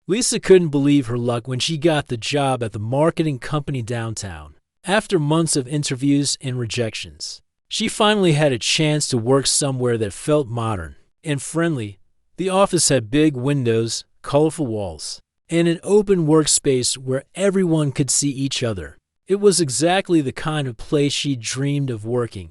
Lisa couldn't believe her luck when she got the job at the marketing company downtown. After months of interviews and rejections, she finally had a chance to work somewhere that felt modern and friendly. The office had big windows, colorful walls, and an open workspace where everyone could see each other. It was exactly the kind of place she dreamed of working.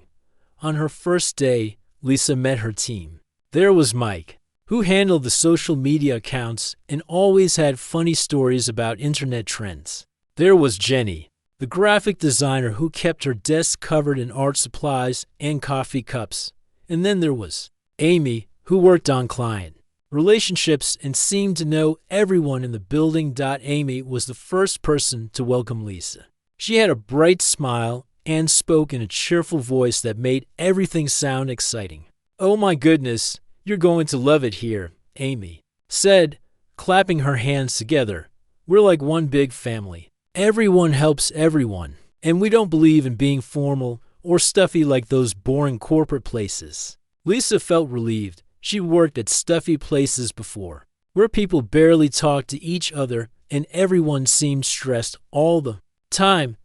On her first day, Lisa met her team. There was Mike, who handled the social media accounts and always had funny stories about internet trends. There was Jenny, the graphic designer who kept her desk covered in art supplies and coffee cups. And then there was Amy, who worked on client relationships and seemed to know everyone in the building. Amy was the first person to welcome Lisa. She had a bright smile and spoke in a cheerful voice that made everything sound exciting. "Oh my goodness, you're going to love it here," Amy said, clapping her hands together. "We're like one big family. Everyone helps everyone, and we don't believe in being formal or stuffy like those boring corporate places." Lisa felt relieved. She worked at stuffy places before, where people barely talked to each other and everyone seemed stressed all the time.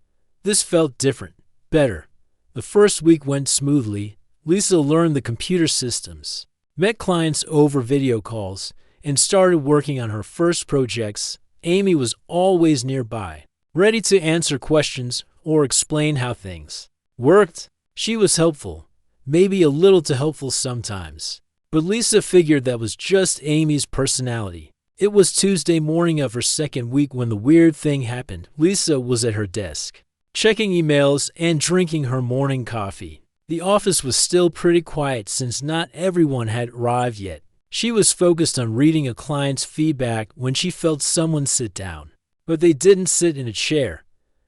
This felt different, better. The first week went smoothly. Lisa learned the computer systems, met clients over video calls, and started working on her first projects. Amy was always nearby, ready to answer questions or explain how things worked. She was helpful, maybe a little too helpful sometimes. But Lisa figured that was just Amy's personality. It was Tuesday morning of her second week when the weird thing happened. Lisa was at her desk, checking emails and drinking her morning coffee. The office was still pretty quiet since not everyone had arrived yet. She was focused on reading a client's feedback when she felt someone sit down. But they didn't sit in a chair.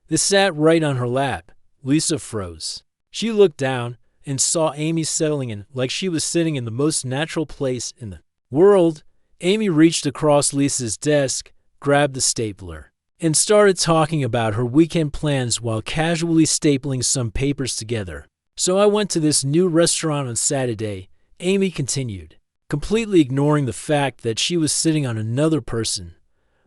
They sat right on her lap. Lisa froze. She looked down and saw Amy settling in like she was sitting in the most natural place in the world. Amy reached across Lisa's desk, grabbed the stapler, and started talking about her weekend plans while casually stapling some papers together. "So I went to this new restaurant on Saturday," Amy continued, completely ignoring the fact that she was sitting on another person.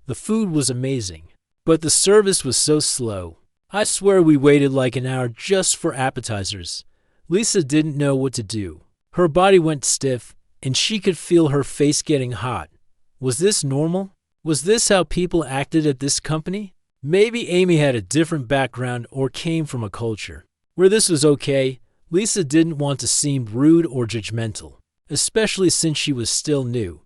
"The food was amazing, but the service was so slow. I swear we waited like an hour just for appetizers." Lisa didn't know what to do. Her body went stiff, and she could feel her face getting hot. Was this normal? Was this how people acted at this company? Maybe Amy had a different background or came from a culture where this was okay. Lisa didn't want to seem rude or judgmental, especially since she was still new.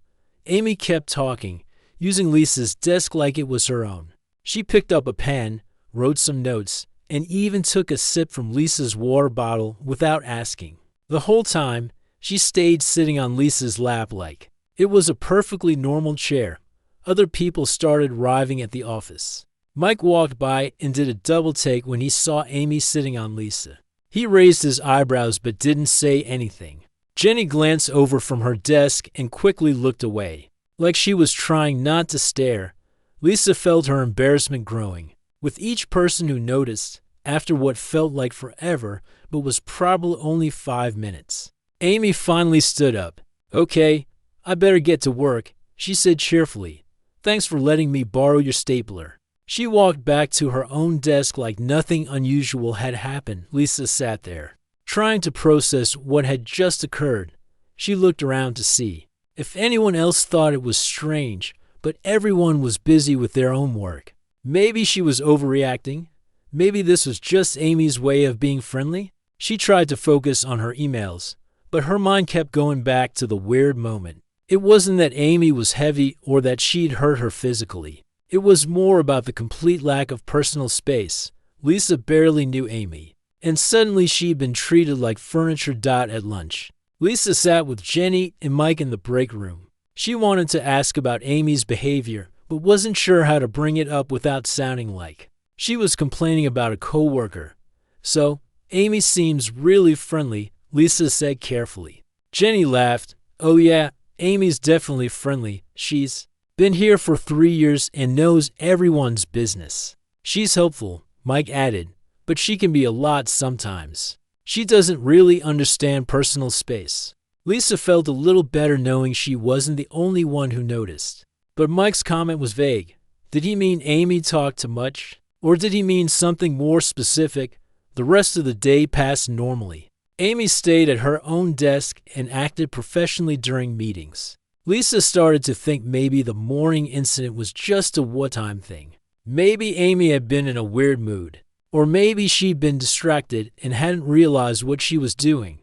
Amy kept talking, using Lisa's desk like it was her own. She picked up a pen, wrote some notes, and even took a sip from Lisa's water bottle without asking. The whole time, she stayed sitting on Lisa's lap like it was a perfectly normal chair. Other people started arriving at the office. Mike walked by and did a double take when he saw Amy sitting on Lisa. He raised his eyebrows but didn't say anything. Jenny glanced over from her desk and quickly looked away, like she was trying not to stare. Lisa felt her embarrassment growing. With each person who noticed, after what felt like forever, but was probably only 5 minutes. Amy finally stood up. "Okay, I better get to work," she said cheerfully. "Thanks for letting me borrow your stapler." She walked back to her own desk like nothing unusual had happened. Lisa sat there, trying to process what had just occurred. She looked around to see if anyone else thought it was strange, but everyone was busy with their own work. Maybe she was overreacting. Maybe this was just Amy's way of being friendly. She tried to focus on her emails, but her mind kept going back to the weird moment. It wasn't that Amy was heavy or that she'd hurt her physically. It was more about the complete lack of personal space. Lisa barely knew Amy, and suddenly she'd been treated like furniture. At lunch, Lisa sat with Jenny and Mike in the break room. She wanted to ask about Amy's behavior, but wasn't sure how to bring it up without sounding like she was complaining about a coworker. "So, Amy seems really friendly," Lisa said carefully. Jenny laughed. "Oh yeah, Amy's definitely friendly. She's been here for 3 years and knows everyone's business." "She's helpful," Mike added, "but she can be a lot sometimes. She doesn't really understand personal space." Lisa felt a little better knowing she wasn't the only one who noticed. But Mike's comment was vague. Did he mean Amy talked too much? Or did he mean something more specific? The rest of the day passed normally. Amy stayed at her own desk and acted professionally during meetings. Lisa started to think maybe the morning incident was just a one-time thing. Maybe Amy had been in a weird mood. Or maybe she'd been distracted and hadn't realized what she was doing.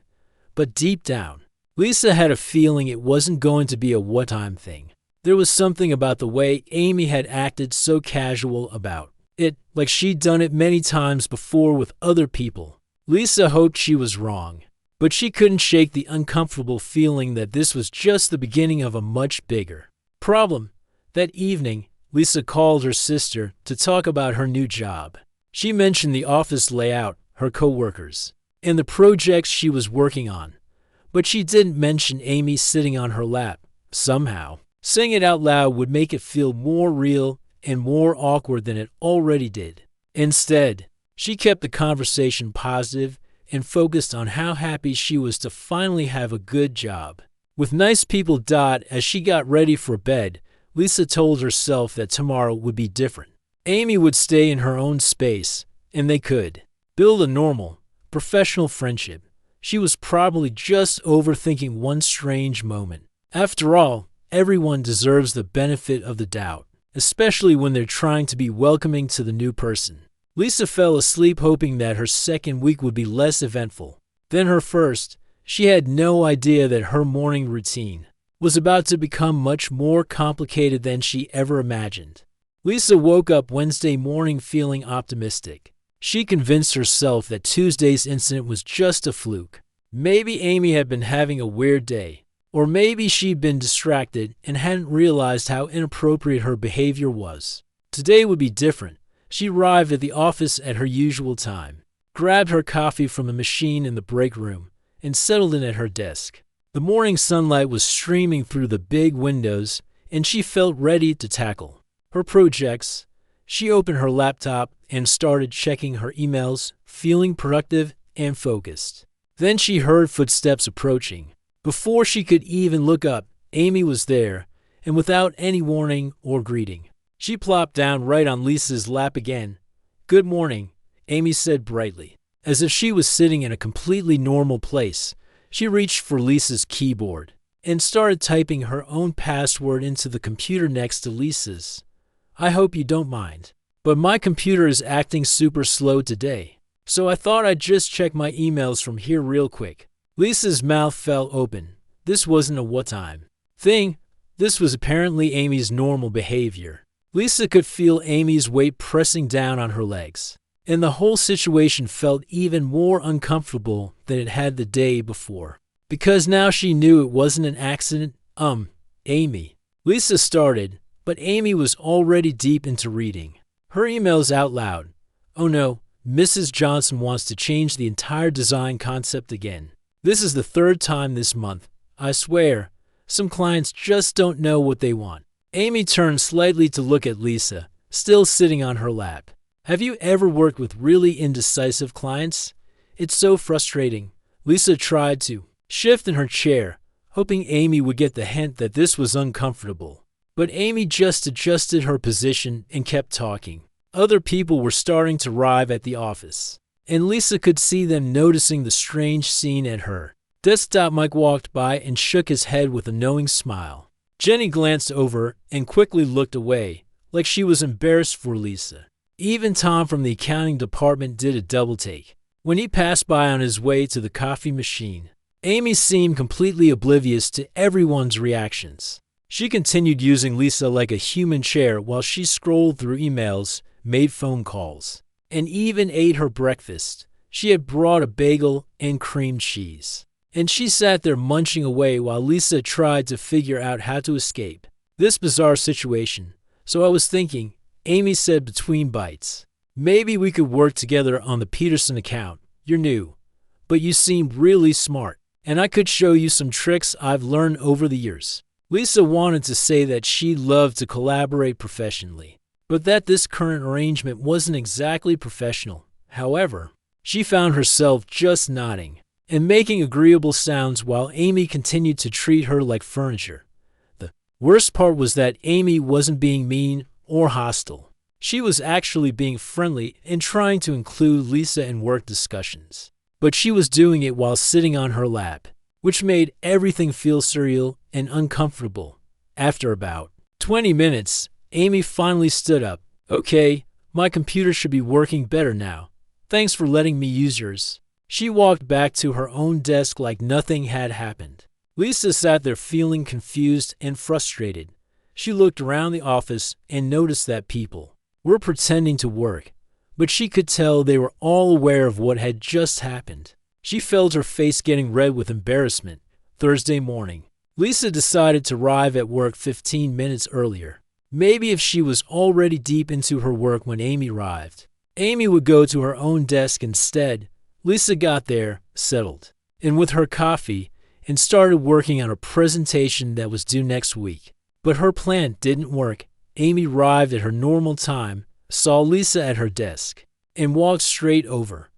But deep down, Lisa had a feeling it wasn't going to be a one-time thing. There was something about the way Amy had acted so casual about it, like she'd done it many times before with other people. Lisa hoped she was wrong, but she couldn't shake the uncomfortable feeling that this was just the beginning of a much bigger problem. That evening, Lisa called her sister to talk about her new job. She mentioned the office layout, her coworkers, and the projects she was working on. But she didn't mention Amy sitting on her lap. Somehow, saying it out loud would make it feel more real and more awkward than it already did. Instead, she kept the conversation positive and focused on how happy she was to finally have a good job. With nice people as she got ready for bed, Lisa told herself that tomorrow would be different. Amy would stay in her own space, and they could build a normal, professional friendship. She was probably just overthinking one strange moment. After all, everyone deserves the benefit of the doubt, especially when they're trying to be welcoming to the new person. Lisa fell asleep hoping that her second week would be less eventful than her first. She had no idea that her morning routine was about to become much more complicated than she ever imagined. Lisa woke up Wednesday morning feeling optimistic. She convinced herself that Tuesday's incident was just a fluke. Maybe Amy had been having a weird day, or maybe she'd been distracted and hadn't realized how inappropriate her behavior was. Today would be different. She arrived at the office at her usual time, grabbed her coffee from a machine in the break room, and settled in at her desk. The morning sunlight was streaming through the big windows, and she felt ready to tackle her projects. She opened her laptop and started checking her emails, feeling productive and focused. Then she heard footsteps approaching. Before she could even look up, Amy was there, and without any warning or greeting, she plopped down right on Lisa's lap again. "Good morning," Amy said brightly. As if she was sitting in a completely normal place, she reached for Lisa's keyboard and started typing her own password into the computer next to Lisa's. "I hope you don't mind, but my computer is acting super slow today, so I thought I'd just check my emails from here real quick." Lisa's mouth fell open. This wasn't a one-time thing. This was apparently Amy's normal behavior. Lisa could feel Amy's weight pressing down on her legs, and the whole situation felt even more uncomfortable than it had the day before. Because now she knew it wasn't an accident. Amy. Lisa started, but Amy was already deep into reading her emails out loud. "Oh no, Mrs. Johnson wants to change the entire design concept again. This is the third time this month. I swear, some clients just don't know what they want." Amy turned slightly to look at Lisa, still sitting on her lap. "Have you ever worked with really indecisive clients? It's so frustrating." Lisa tried to shift in her chair, hoping Amy would get the hint that this was uncomfortable. But Amy just adjusted her position and kept talking. Other people were starting to arrive at the office, and Lisa could see them noticing the strange scene at her desktop. Mike walked by and shook his head with a knowing smile. Jenny glanced over and quickly looked away, like she was embarrassed for Lisa. Even Tom from the accounting department did a double take when he passed by on his way to the coffee machine. Amy seemed completely oblivious to everyone's reactions. She continued using Lisa like a human chair while she scrolled through emails, made phone calls, and even ate her breakfast. She had brought a bagel and cream cheese, and she sat there munching away while Lisa tried to figure out how to escape this bizarre situation. "So I was thinking," Amy said between bites, "maybe we could work together on the Peterson account. You're new, but you seem really smart, and I could show you some tricks I've learned over the years." Lisa wanted to say that she'd love to collaborate professionally, but that this current arrangement wasn't exactly professional. However, she found herself just nodding and making agreeable sounds while Amy continued to treat her like furniture. The Worst part was that Amy wasn't being mean or hostile. She was actually being friendly and trying to include Lisa in work discussions. But she was doing it while sitting on her lap, which made everything feel surreal and uncomfortable. After about 20 minutes, Amy finally stood up. "Okay, my computer should be working better now. Thanks for letting me use yours." She walked back to her own desk like nothing had happened. Lisa sat there feeling confused and frustrated. She looked around the office and noticed that people were pretending to work, but she could tell they were all aware of what had just happened. She felt her face getting red with embarrassment. Thursday morning, Lisa decided to arrive at work 15 minutes earlier. Maybe if she was already deep into her work when Amy arrived, Amy would go to her own desk instead. Lisa got there, settled, and with her coffee, and started working on a presentation that was due next week. But her plan didn't work. Amy arrived at her normal time, saw Lisa at her desk, and walked straight over.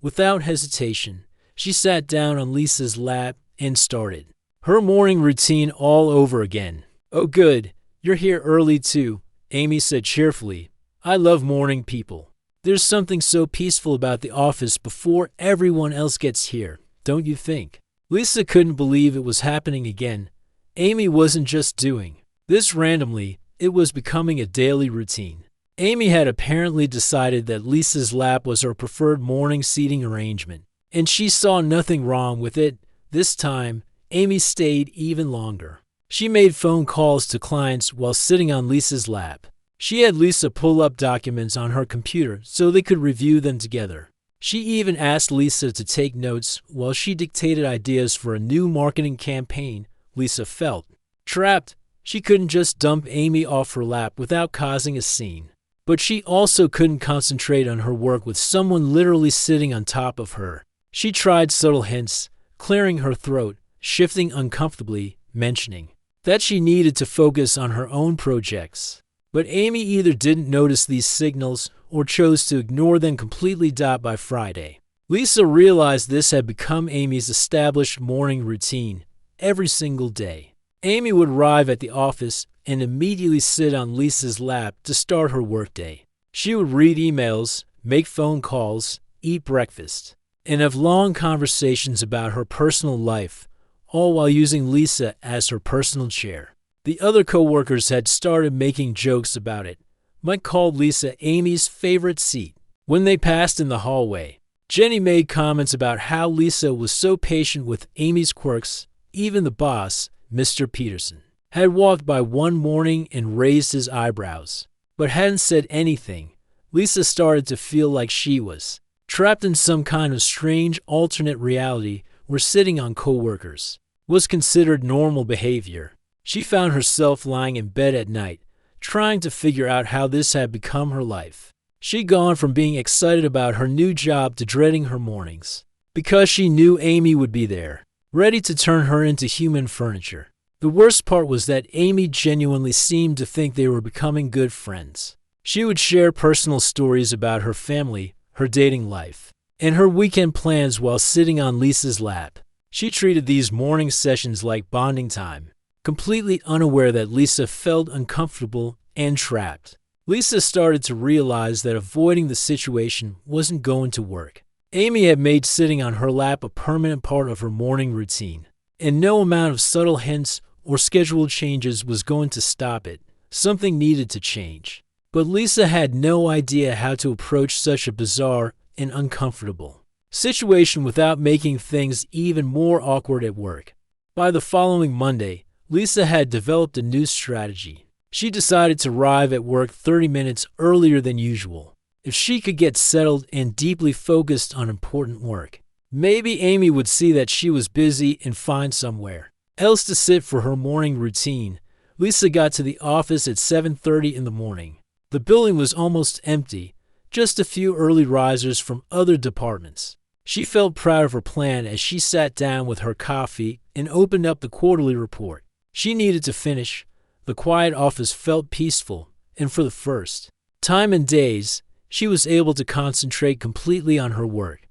Without hesitation, she sat down on Lisa's lap and started her morning routine all over again. "Oh good, you're here early too," Amy said cheerfully. "I love morning people. There's something so peaceful about the office before everyone else gets here, don't you think?" Lisa couldn't believe it was happening again. Amy wasn't just doing this randomly, it was becoming a daily routine. Amy had apparently decided that Lisa's lap was her preferred morning seating arrangement, and she saw nothing wrong with it. This time, Amy stayed even longer. She made phone calls to clients while sitting on Lisa's lap. She had Lisa pull up documents on her computer so they could review them together. She even asked Lisa to take notes while she dictated ideas for a new marketing campaign. Lisa felt trapped. She couldn't just dump Amy off her lap without causing a scene. But she also couldn't concentrate on her work with someone literally sitting on top of her. She tried subtle hints, clearing her throat, shifting uncomfortably, mentioning that she needed to focus on her own projects. But Amy either didn't notice these signals or chose to ignore them completely. By Friday, Lisa realized this had become Amy's established morning routine. Every single day, Amy would arrive at the office and immediately sit on Lisa's lap to start her workday. She would read emails, make phone calls, eat breakfast, and have long conversations about her personal life, all while using Lisa as her personal chair. The other coworkers had started making jokes about it. Mike called Lisa Amy's favorite seat. When they passed in the hallway, Jenny made comments about how Lisa was so patient with Amy's quirks. Even the boss, Mr. Peterson, had walked by one morning and raised his eyebrows, but hadn't said anything. Lisa started to feel like she was trapped in some kind of strange alternate reality where sitting on coworkers was considered normal behavior. She found herself lying in bed at night, trying to figure out how this had become her life. She'd gone from being excited about her new job to dreading her mornings, because she knew Amy would be there, ready to turn her into human furniture. The worst part was that Amy genuinely seemed to think they were becoming good friends. She would share personal stories about her family, her dating life, and her weekend plans while sitting on Lisa's lap. She treated these morning sessions like bonding time, completely unaware that Lisa felt uncomfortable and trapped. Lisa started to realize that avoiding the situation wasn't going to work. Amy had made sitting on her lap a permanent part of her morning routine, and no amount of subtle hints or scheduled changes was going to stop it. Something needed to change. But Lisa had no idea how to approach such a bizarre and uncomfortable situation without making things even more awkward at work. By the following Monday, Lisa had developed a new strategy. She decided to arrive at work 30 minutes earlier than usual. If she could get settled and deeply focused on important work, maybe Amy would see that she was busy and find somewhere else to sit for her morning routine. Lisa got to the office at 7:30 in the morning. The building was almost empty, just a few early risers from other departments. She felt proud of her plan as she sat down with her coffee and opened up the quarterly report. She needed to finish. The quiet office felt peaceful, and for the first time in days, she was able to concentrate completely on her work.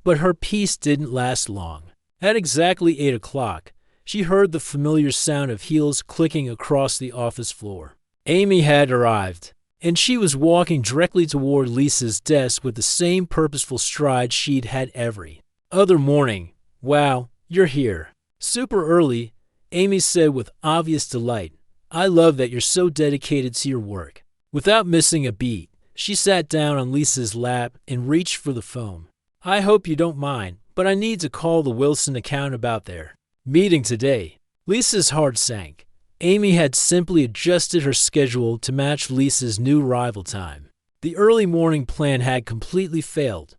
But her peace didn't last long. At exactly 8 o'clock, she heard the familiar sound of heels clicking across the office floor. Amy had arrived, and she was walking directly toward Lisa's desk with the same purposeful stride she'd had every other morning. "Wow, you're here. Super early," Amy said with obvious delight. "I love that you're so dedicated to your work." Without missing a beat, she sat down on Lisa's lap and reached for the phone. "I hope you don't mind, but I need to call the Wilson account about their meeting today." Lisa's heart sank. Amy had simply adjusted her schedule to match Lisa's new arrival time. The early morning plan had completely failed.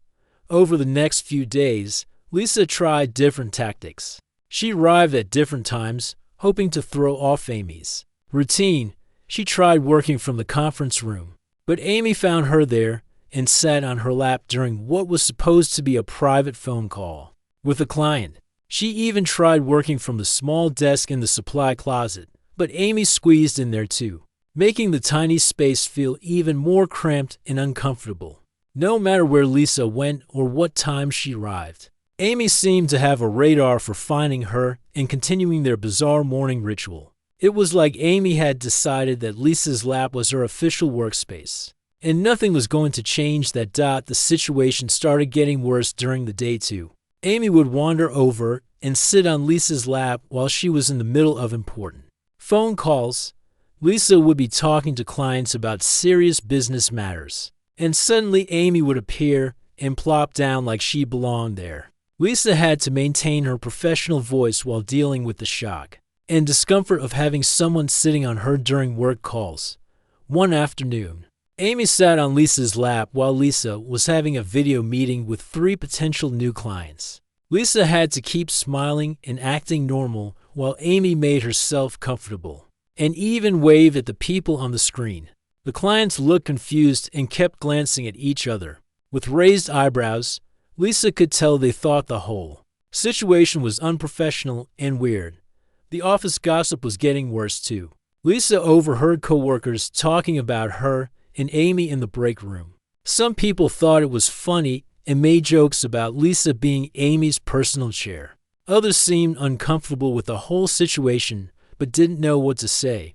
Over the next few days, Lisa tried different tactics. She arrived at different times, hoping to throw off Amy's routine. She tried working from the conference room, but Amy found her there and sat on her lap during what was supposed to be a private phone call with a client. She even tried working from the small desk in the supply closet, but Amy squeezed in there too, making the tiny space feel even more cramped and uncomfortable. No matter where Lisa went or what time she arrived, Amy seemed to have a radar for finding her and continuing their bizarre morning ritual. It was like Amy had decided that Lisa's lap was her official workspace, and nothing was going to change that. The situation started getting worse during the day too. Amy would wander over and sit on Lisa's lap while she was in the middle of important phone calls. Lisa would be talking to clients about serious business matters, and suddenly Amy would appear and plop down like she belonged there. Lisa had to maintain her professional voice while dealing with the shock and discomfort of having someone sitting on her during work calls. One afternoon, Amy sat on Lisa's lap while Lisa was having a video meeting with 3 potential new clients. Lisa had to keep smiling and acting normal while Amy made herself comfortable and even waved at the people on the screen. The clients looked confused and kept glancing at each other. With raised eyebrows, Lisa could tell they thought the whole situation was unprofessional and weird. The office gossip was getting worse too. Lisa overheard coworkers talking about her and Amy in the break room. Some people thought it was funny and made jokes about Lisa being Amy's personal chair. Others seemed uncomfortable with the whole situation but didn't know what to say.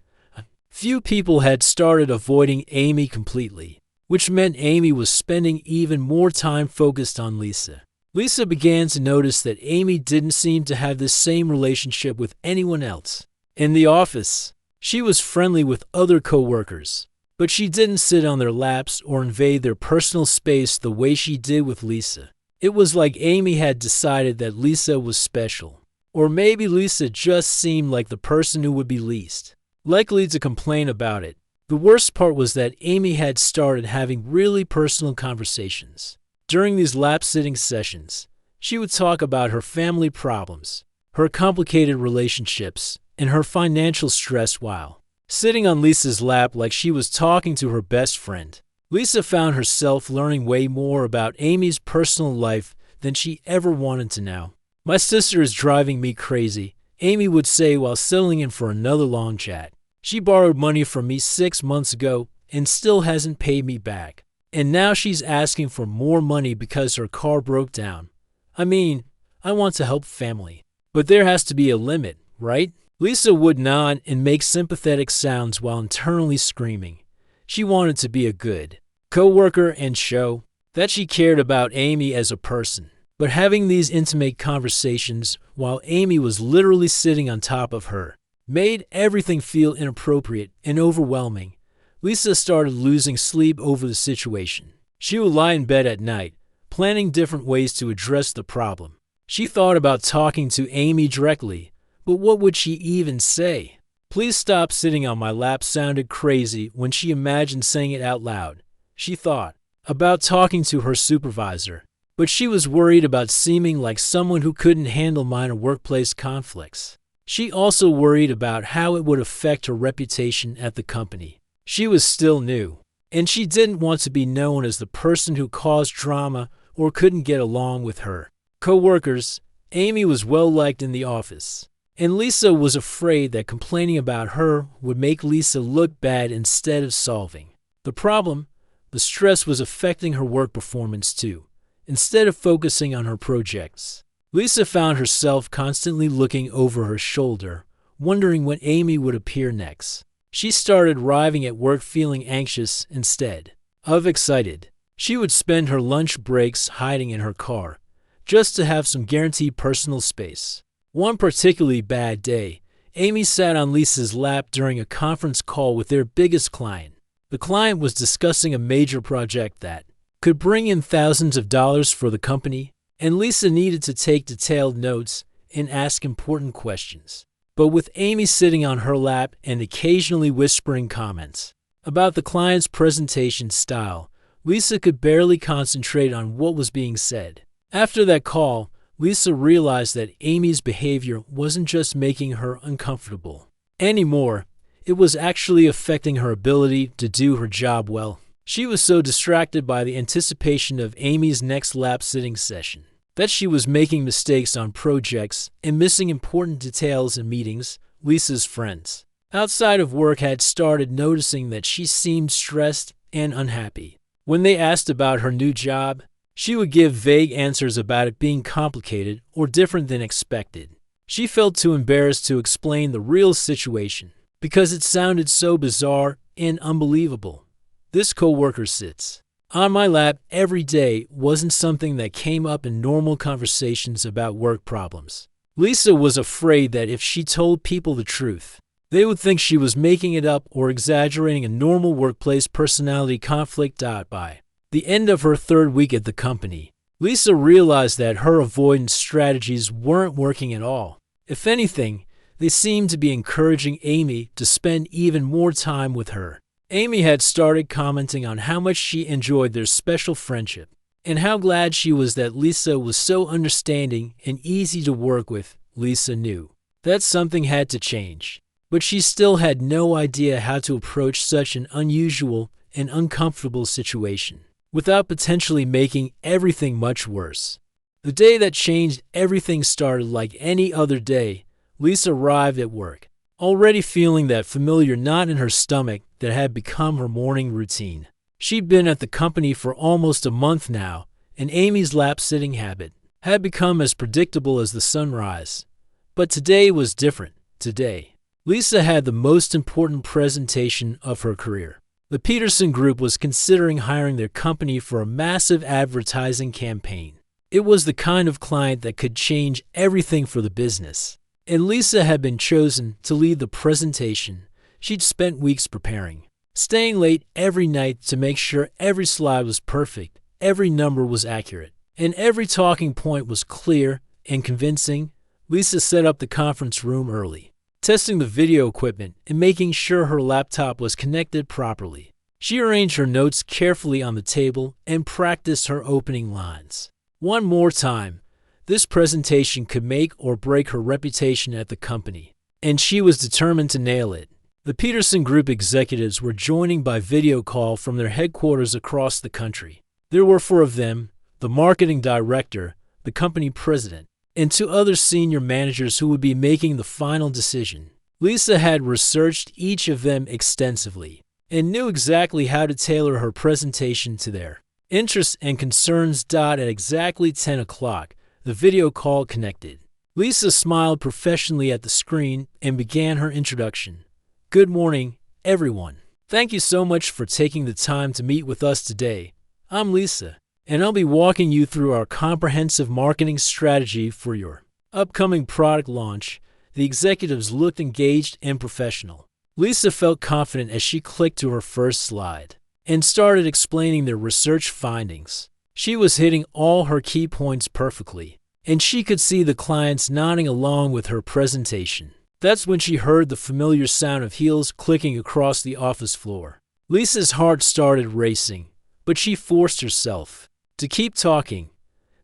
Few people had started avoiding Amy completely, which meant Amy was spending even more time focused on Lisa. Lisa began to notice that Amy didn't seem to have the same relationship with anyone else. In the office, she was friendly with other coworkers, but she didn't sit on their laps or invade their personal space the way she did with Lisa. It was like Amy had decided that Lisa was special. Or maybe Lisa just seemed like the person who would be least likely to complain about it. The worst part was that Amy had started having really personal conversations. During these lap-sitting sessions, she would talk about her family problems, her complicated relationships, and her financial stress while sitting on Lisa's lap like she was talking to her best friend. Lisa found herself learning way more about Amy's personal life than she ever wanted to know. "My sister is driving me crazy," Amy would say while settling in for another long chat. "She borrowed money from me 6 months ago and still hasn't paid me back. And now she's asking for more money because her car broke down. I mean, I want to help family, but there has to be a limit, right?" Lisa would nod and make sympathetic sounds while internally screaming. She wanted to be a good coworker and show that she cared about Amy as a person. But having these intimate conversations while Amy was literally sitting on top of her made everything feel inappropriate and overwhelming. Lisa started losing sleep over the situation. She would lie in bed at night, planning different ways to address the problem. She thought about talking to Amy directly, but what would she even say? "Please stop sitting on my lap" sounded crazy when she imagined saying it out loud. She thought about talking to her supervisor, but she was worried about seeming like someone who couldn't handle minor workplace conflicts. She also worried about how it would affect her reputation at the company. She was still new, and she didn't want to be known as the person who caused drama or couldn't get along with her coworkers. Amy was well liked in the office, and Lisa was afraid that complaining about her would make Lisa look bad instead of solving the problem. The stress was affecting her work performance too. Instead of focusing on her projects, Lisa found herself constantly looking over her shoulder, wondering when Amy would appear next. She started arriving at work feeling anxious instead of excited. She would spend her lunch breaks hiding in her car, just to have some guaranteed personal space. One particularly bad day, Amy sat on Lisa's lap during a conference call with their biggest client. The client was discussing a major project that could bring in thousands of dollars for the company, and Lisa needed to take detailed notes and ask important questions. But with Amy sitting on her lap and occasionally whispering comments about the client's presentation style, Lisa could barely concentrate on what was being said. After that call, Lisa realized that Amy's behavior wasn't just making her uncomfortable anymore, it was actually affecting her ability to do her job well. She was so distracted by the anticipation of Amy's next lap-sitting session that she was making mistakes on projects and missing important details in meetings. Lisa's friends outside of work had started noticing that she seemed stressed and unhappy. When they asked about her new job, she would give vague answers about it being complicated or different than expected. She felt too embarrassed to explain the real situation because it sounded so bizarre and unbelievable. This coworker sits on my lap every day wasn't something that came up in normal conversations about work problems. Lisa was afraid that if she told people the truth, they would think she was making it up or exaggerating a normal workplace personality conflict. By the end of her third week at the company, Lisa realized that her avoidance strategies weren't working at all. If anything, they seemed to be encouraging Amy to spend even more time with her. Amy had started commenting on how much she enjoyed their special friendship and how glad she was that Lisa was so understanding and easy to work with. Lisa knew that something had to change, but she still had no idea how to approach such an unusual and uncomfortable situation without potentially making everything much worse. The day that changed everything started like any other day. Lisa arrived at work, already feeling that familiar knot in her stomach that had become her morning routine. She'd been at the company for almost a month now, and Amy's lap-sitting habit had become as predictable as the sunrise. But today was different. Today, Lisa had the most important presentation of her career. The Peterson Group was considering hiring their company for a massive advertising campaign. It was the kind of client that could change everything for the business, and Lisa had been chosen to lead the presentation. She'd spent weeks preparing, staying late every night to make sure every slide was perfect, every number was accurate, and every talking point was clear and convincing. Lisa set up the conference room early, testing the video equipment and making sure her laptop was connected properly. She arranged her notes carefully on the table and practiced her opening lines one more time. This presentation could make or break her reputation at the company, and she was determined to nail it. The Peterson Group executives were joining by video call from their headquarters across the country. There were four of them: the marketing director, the company president, and two other senior managers who would be making the final decision. Lisa had researched each of them extensively and knew exactly how to tailor her presentation to their interests and concerns. At exactly 10 o'clock, the video call connected. Lisa smiled professionally at the screen and began her introduction. Good morning, everyone. Thank you so much for taking the time to meet with us today. I'm Lisa, and I'll be walking you through our comprehensive marketing strategy for your upcoming product launch. The executives looked engaged and professional. Lisa felt confident as she clicked to her first slide and started explaining their research findings. She was hitting all her key points perfectly, and she could see the clients nodding along with her presentation. That's when she heard the familiar sound of heels clicking across the office floor. Lisa's heart started racing, but she forced herself to keep talking.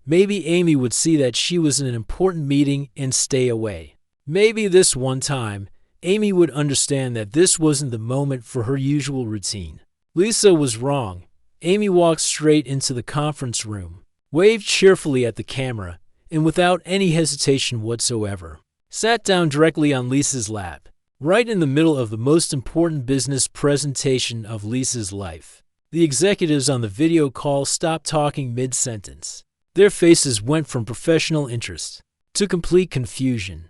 Maybe Amy would see that she was in an important meeting and stay away. Maybe this one time, Amy would understand that this wasn't the moment for her usual routine. Lisa was wrong. Amy walked straight into the conference room, waved cheerfully at the camera, and without any hesitation whatsoever, sat down directly on Lisa's lap, right in the middle of the most important business presentation of Lisa's life. The executives on the video call stopped talking mid-sentence. Their faces went from professional interest to complete confusion.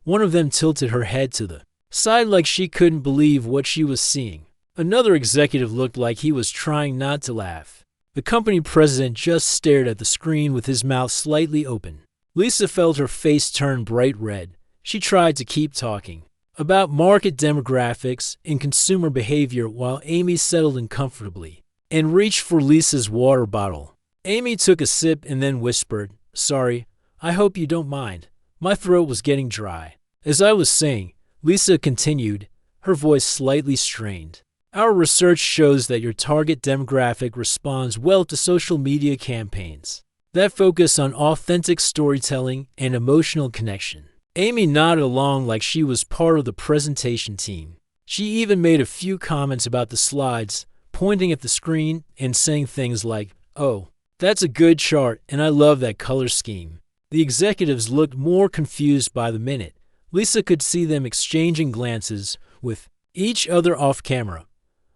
One of them tilted her head to the side like she couldn't believe what she was seeing. Another executive looked like he was trying not to laugh. The company president just stared at the screen with his mouth slightly open. Lisa felt her face turn bright red. She tried to keep talking about market demographics and consumer behavior while Amy settled in comfortably and reached for Lisa's water bottle. Amy took a sip and then whispered, "Sorry, I hope you don't mind. My throat was getting dry." As I was saying, Lisa continued, her voice slightly strained. "Our research shows that your target demographic responds well to social media campaigns that focus on authentic storytelling and emotional connection." Amy nodded along like she was part of the presentation team. She even made a few comments about the slides, pointing at the screen and saying things like, "Oh, that's a good chart and I love that color scheme." The executives looked more confused by the minute. Lisa could see them exchanging glances with each other off camera.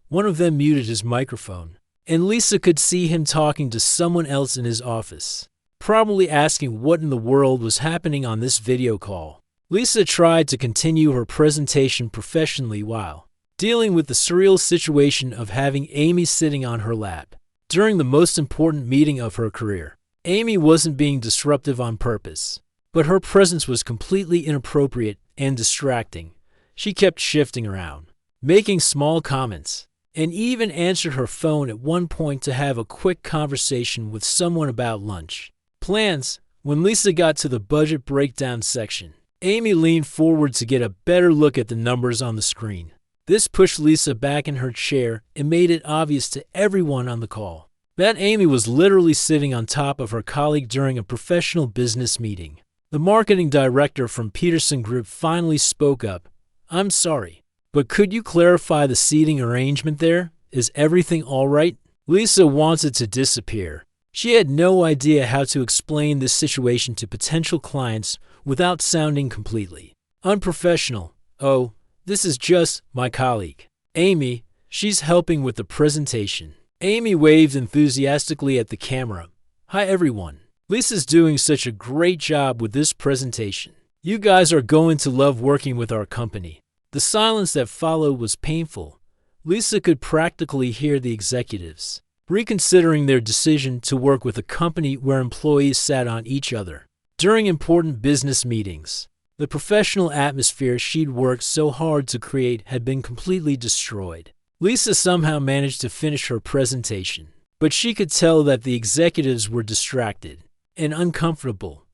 One of them muted his microphone, and Lisa could see him talking to someone else in his office, probably asking what in the world was happening on this video call. Lisa tried to continue her presentation professionally while dealing with the surreal situation of having Amy sitting on her lap. During the most important meeting of her career, Amy wasn't being disruptive on purpose, but her presence was completely inappropriate and distracting. She kept shifting around, making small comments, and even answered her phone at one point to have a quick conversation with someone about lunch plans. When Lisa got to the budget breakdown section, Amy leaned forward to get a better look at the numbers on the screen. This pushed Lisa back in her chair and made it obvious to everyone on the call that Amy was literally sitting on top of her colleague during a professional business meeting. The marketing director from Peterson Group finally spoke up. "I'm sorry, but could you clarify the seating arrangement there? Is everything all right?" Lisa wanted to disappear. She had no idea how to explain this situation to potential clients without sounding completely unprofessional. "Oh, this is just my colleague, Amy. She's helping with the presentation." Amy waved enthusiastically at the camera. "Hi, everyone. Lisa's doing such a great job with this presentation. You guys are going to love working with our company." The silence that followed was painful. Lisa could practically hear the executives reconsidering their decision to work with a company where employees sat on each other during important business meetings. The professional atmosphere she'd worked so hard to create had been completely destroyed. Lisa somehow managed to finish her presentation, but she could tell that the executives were distracted and uncomfortable.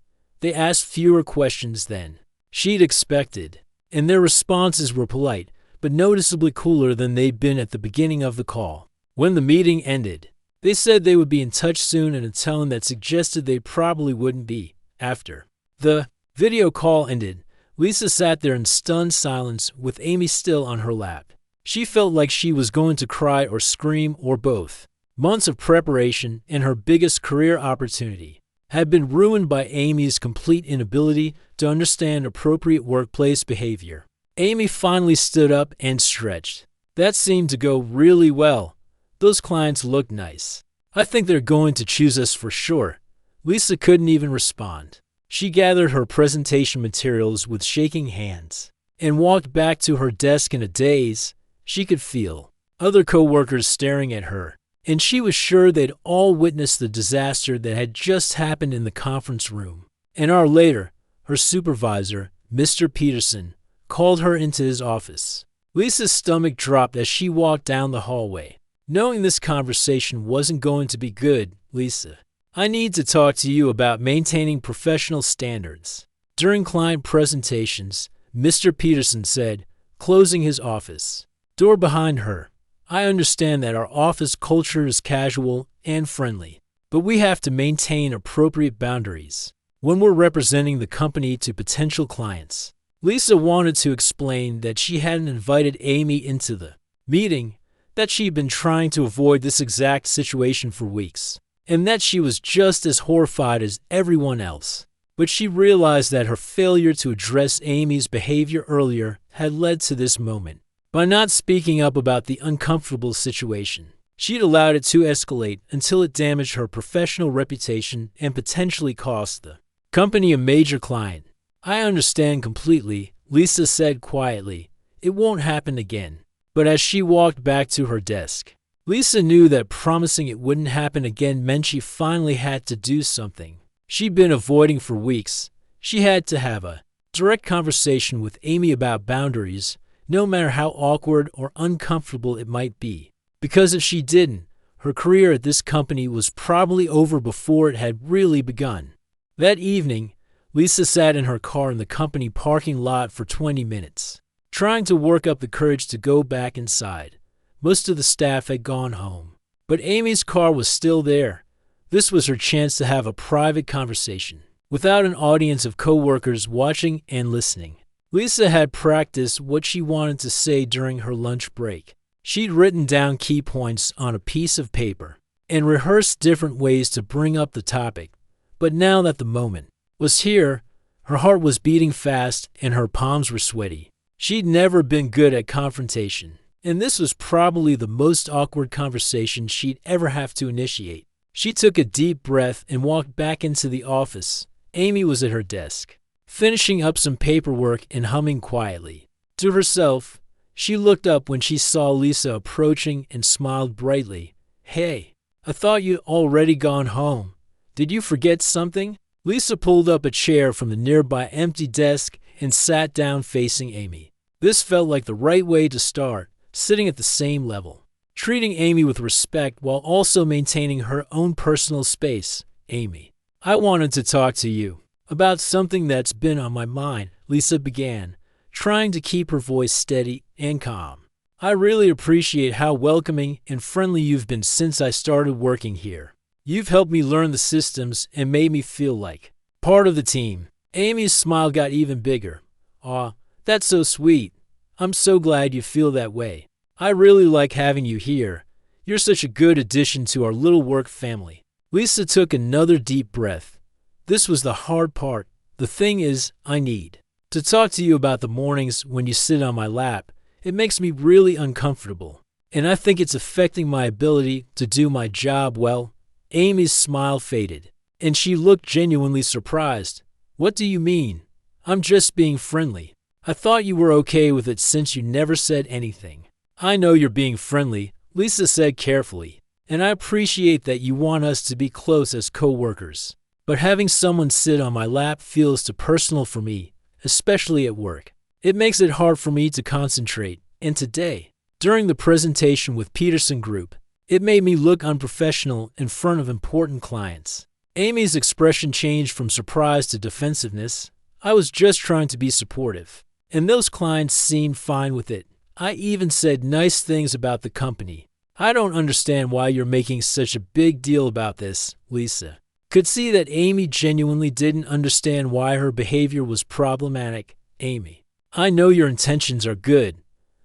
They asked fewer questions than she'd expected, and their responses were polite, but noticeably cooler than they'd been at the beginning of the call. When the meeting ended, they said they would be in touch soon in a tone that suggested they probably wouldn't be. After the video call ended, Lisa sat there in stunned silence with Amy still on her lap. She felt like she was going to cry or scream or both. Months of preparation and her biggest career opportunity had been ruined by Amy's complete inability to understand appropriate workplace behavior. Amy finally stood up and stretched. "That seemed to go really well. Those clients look nice. I think they're going to choose us for sure." Lisa couldn't even respond. She gathered her presentation materials with shaking hands and walked back to her desk in a daze. She could feel other coworkers staring at her, and she was sure they'd all witnessed the disaster that had just happened in the conference room. An hour later, her supervisor, Mr. Peterson, called her into his office. Lisa's stomach dropped as she walked down the hallway. Knowing this conversation wasn't going to be good, "Lisa, I need to talk to you about maintaining professional standards." During client presentations, Mr. Peterson said, closing his office door behind her, "I understand that our office culture is casual and friendly, but we have to maintain appropriate boundaries when we're representing the company to potential clients." Lisa wanted to explain that she hadn't invited Amy into the meeting, that she'd been trying to avoid this exact situation for weeks, and that she was just as horrified as everyone else. But she realized that her failure to address Amy's behavior earlier had led to this moment. By not speaking up about the uncomfortable situation, She'd allowed it to escalate until it damaged her professional reputation and potentially cost the company a major client. I understand completely, Lisa said quietly. It won't happen again. But as she walked back to her desk, Lisa knew that promising it wouldn't happen again meant she finally had to do something she'd been avoiding for weeks. She had to have a direct conversation with Amy about boundaries, no matter how awkward or uncomfortable it might be. Because if she didn't, her career at this company was probably over before it had really begun. That evening, Lisa sat in her car in the company parking lot for 20 minutes, trying to work up the courage to go back inside. Most of the staff had gone home, but Amy's car was still there. This was her chance to have a private conversation, without an audience of coworkers watching and listening. Lisa had practiced what she wanted to say during her lunch break. She'd written down key points on a piece of paper and rehearsed different ways to bring up the topic. But now that the moment was here, her heart was beating fast and her palms were sweaty. She'd never been good at confrontation, and this was probably the most awkward conversation she'd ever have to initiate. She took a deep breath and walked back into the office. Amy was at her desk, finishing up some paperwork and humming quietly. To herself, she looked up when she saw Lisa approaching and smiled brightly. "Hey, I thought you'd already gone home. Did you forget something?" Lisa pulled up a chair from the nearby empty desk and sat down facing Amy. This felt like the right way to start, sitting at the same level, treating Amy with respect while also maintaining her own personal space. "Amy, I wanted to talk to you about something that's been on my mind," Lisa began, trying to keep her voice steady and calm. "I really appreciate how welcoming and friendly you've been since I started working here. You've helped me learn the systems and made me feel like part of the team." Amy's smile got even bigger. "Aw, that's so sweet. I'm so glad you feel that way. I really like having you here. You're such a good addition to our little work family." Lisa took another deep breath. "This was the hard part. The thing is, I need to talk to you about the mornings when you sit on my lap. It makes me really uncomfortable, and I think it's affecting my ability to do my job well." Amy's smile faded, and she looked genuinely surprised. "What do you mean? I'm just being friendly. I thought you were okay with it since you never said anything." "I know you're being friendly," Lisa said carefully, "and I appreciate that you want us to be close as co-workers. But having someone sit on my lap feels too personal for me, especially at work. It makes it hard for me to concentrate, and today, during the presentation with Peterson Group, it made me look unprofessional in front of important clients." Amy's expression changed from surprise to defensiveness. "I was just trying to be supportive, and those clients seemed fine with it. I even said nice things about the company. I don't understand why you're making such a big deal about this." Lisa could see that Amy genuinely didn't understand why her behavior was problematic. "Amy, I know your intentions are good,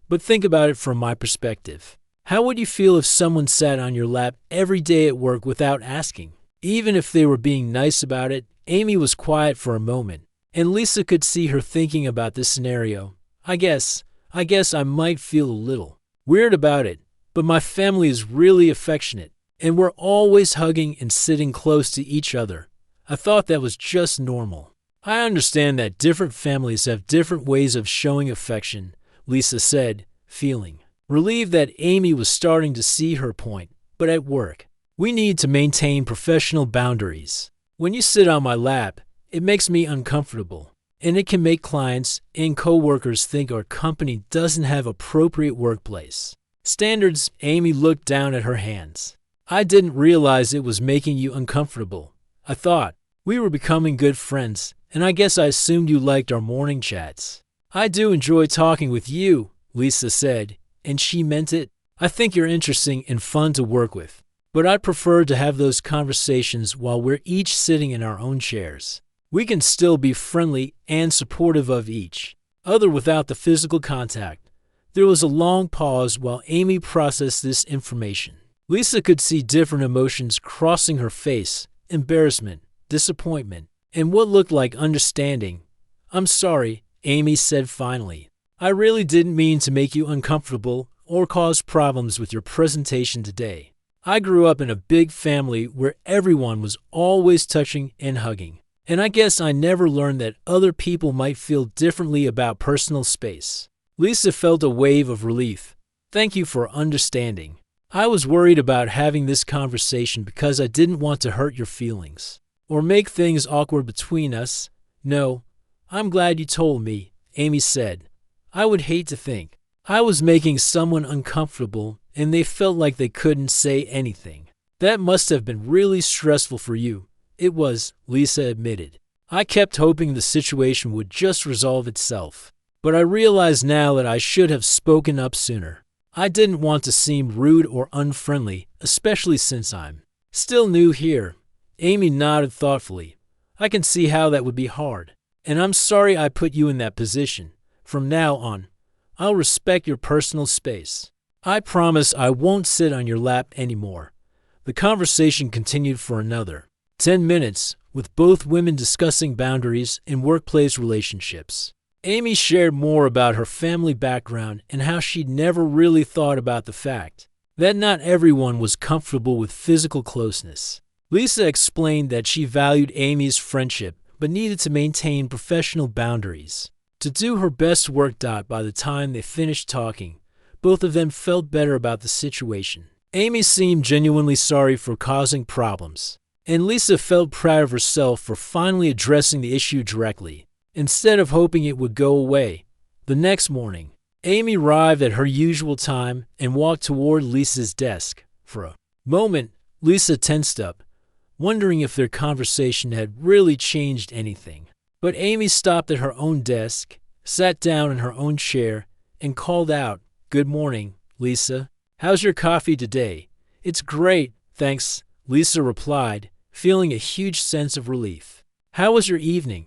but think about it from my perspective. How would you feel if someone sat on your lap every day at work without asking? Even if they were being nice about it?" Amy was quiet for a moment, and Lisa could see her thinking about this scenario. I guess I might feel a little weird about it, but my family is really affectionate, and we're always hugging and sitting close to each other. I thought that was just normal." "I understand that different families have different ways of showing affection," Lisa said, feeling relieved that Amy was starting to see her point. "But at work, we need to maintain professional boundaries. When you sit on my lap, it makes me uncomfortable, and it can make clients and coworkers think our company doesn't have appropriate workplace standards." Amy looked down at her hands. "I didn't realize it was making you uncomfortable. I thought we were becoming good friends, and I guess I assumed you liked our morning chats." "I do enjoy talking with you," Lisa said, and she meant it. "I think you're interesting and fun to work with, but I'd prefer to have those conversations while we're each sitting in our own chairs. We can still be friendly and supportive of each other without the physical contact." There was a long pause while Amy processed this information. Lisa could see different emotions crossing her face: embarrassment, disappointment, and what looked like understanding. "I'm sorry," Amy said finally. "I really didn't mean to make you uncomfortable. or caused problems with your presentation today. I grew up in a big family where everyone was always touching and hugging, and I guess I never learned that other people might feel differently about personal space. Lisa felt a wave of relief. Thank you for understanding. I was worried about having this conversation because I didn't want to hurt your feelings or make things awkward between us. No, I'm glad you told me, Amy said. I would hate to think I was making someone uncomfortable and they felt like they couldn't say anything. That must have been really stressful for you. It was, Lisa admitted. I kept hoping the situation would just resolve itself, but I realize now that I should have spoken up sooner. I didn't want to seem rude or unfriendly, especially since I'm still new here. Amy nodded thoughtfully. I can see how that would be hard, and I'm sorry I put you in that position. From now on, I'll respect your personal space. I promise I won't sit on your lap anymore. The conversation continued for another 10 minutes, with both women discussing boundaries in workplace relationships. Amy shared more about her family background and how she'd never really thought about the fact that not everyone was comfortable with physical closeness. Lisa explained that she valued Amy's friendship but needed to maintain professional boundaries to do her best work. By the time they finished talking, both of them felt better about the situation. Amy seemed genuinely sorry for causing problems, and Lisa felt proud of herself for finally addressing the issue directly, instead of hoping it would go away. The next morning, Amy arrived at her usual time and walked toward Lisa's desk. For a moment, Lisa tensed up, wondering if their conversation had really changed anything. But Amy stopped at her own desk, sat down in her own chair, and called out, "Good morning, Lisa. How's your coffee today?" "It's great, thanks," Lisa replied, feeling a huge sense of relief. "How was your evening?"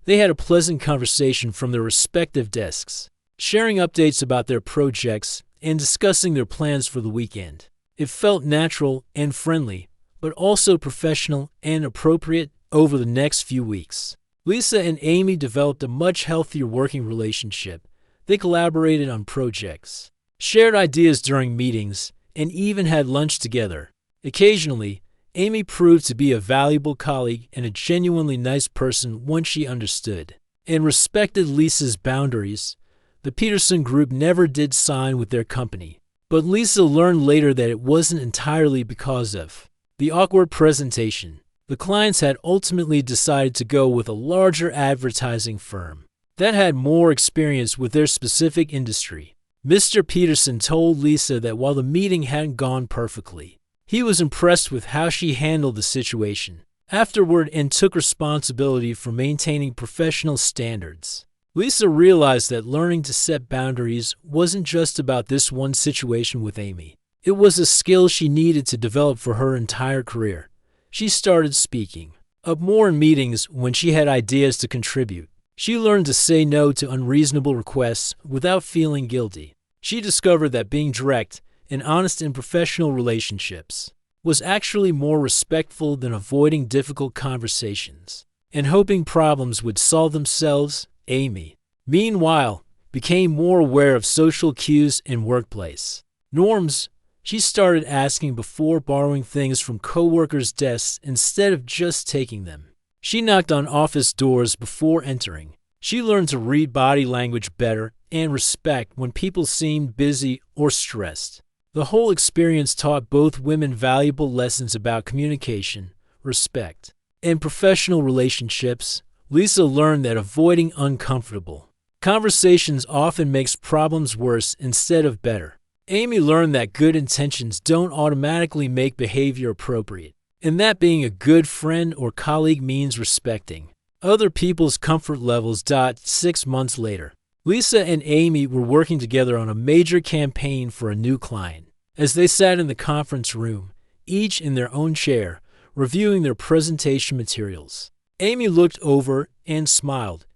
They had a pleasant conversation from their respective desks, sharing updates about their projects and discussing their plans for the weekend. It felt natural and friendly, but also professional and appropriate. Over the next few weeks, Lisa and Amy developed a much healthier working relationship. They collaborated on projects, shared ideas during meetings, and even had lunch together. Occasionally, Amy proved to be a valuable colleague and a genuinely nice person once she understood and respected Lisa's boundaries. The Peterson Group never did sign with their company, but Lisa learned later that it wasn't entirely because of the awkward presentation. The clients had ultimately decided to go with a larger advertising firm that had more experience with their specific industry. Mr. Peterson told Lisa that while the meeting hadn't gone perfectly, he was impressed with how she handled the situation afterward and took responsibility for maintaining professional standards. Lisa realized that learning to set boundaries wasn't just about this one situation with Amy. It was a skill she needed to develop for her entire career. She started speaking up more in meetings when she had ideas to contribute. She learned to say no to unreasonable requests without feeling guilty. She discovered that being direct and honest in professional relationships was actually more respectful than avoiding difficult conversations and hoping problems would solve themselves. Amy, meanwhile, became more aware of social cues in workplace norms. She started asking before borrowing things from coworkers' desks instead of just taking them. She knocked on office doors before entering. She learned to read body language better and respect when people seemed busy or stressed. The whole experience taught both women valuable lessons about communication, respect, and professional relationships. Lisa learned that avoiding uncomfortable conversations often makes problems worse instead of better. Amy learned that good intentions don't automatically make behavior appropriate, and that being a good friend or colleague means respecting other people's comfort levels. 6 months later, Lisa and Amy were working together on a major campaign for a new client. As they sat in the conference room, each in their own chair, reviewing their presentation materials, Amy looked over and smiled.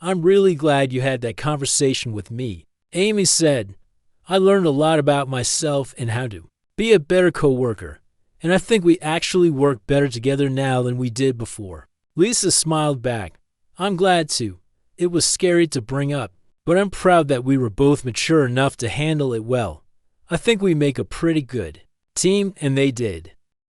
"I'm really glad you had that conversation with me," Amy said. "I learned a lot about myself and how to be a better coworker, and I think we actually work better together now than we did before." Lisa smiled back. "I'm glad to. It was scary to bring up, but I'm proud that we were both mature enough to handle it well. I think we make a pretty good team, and they did.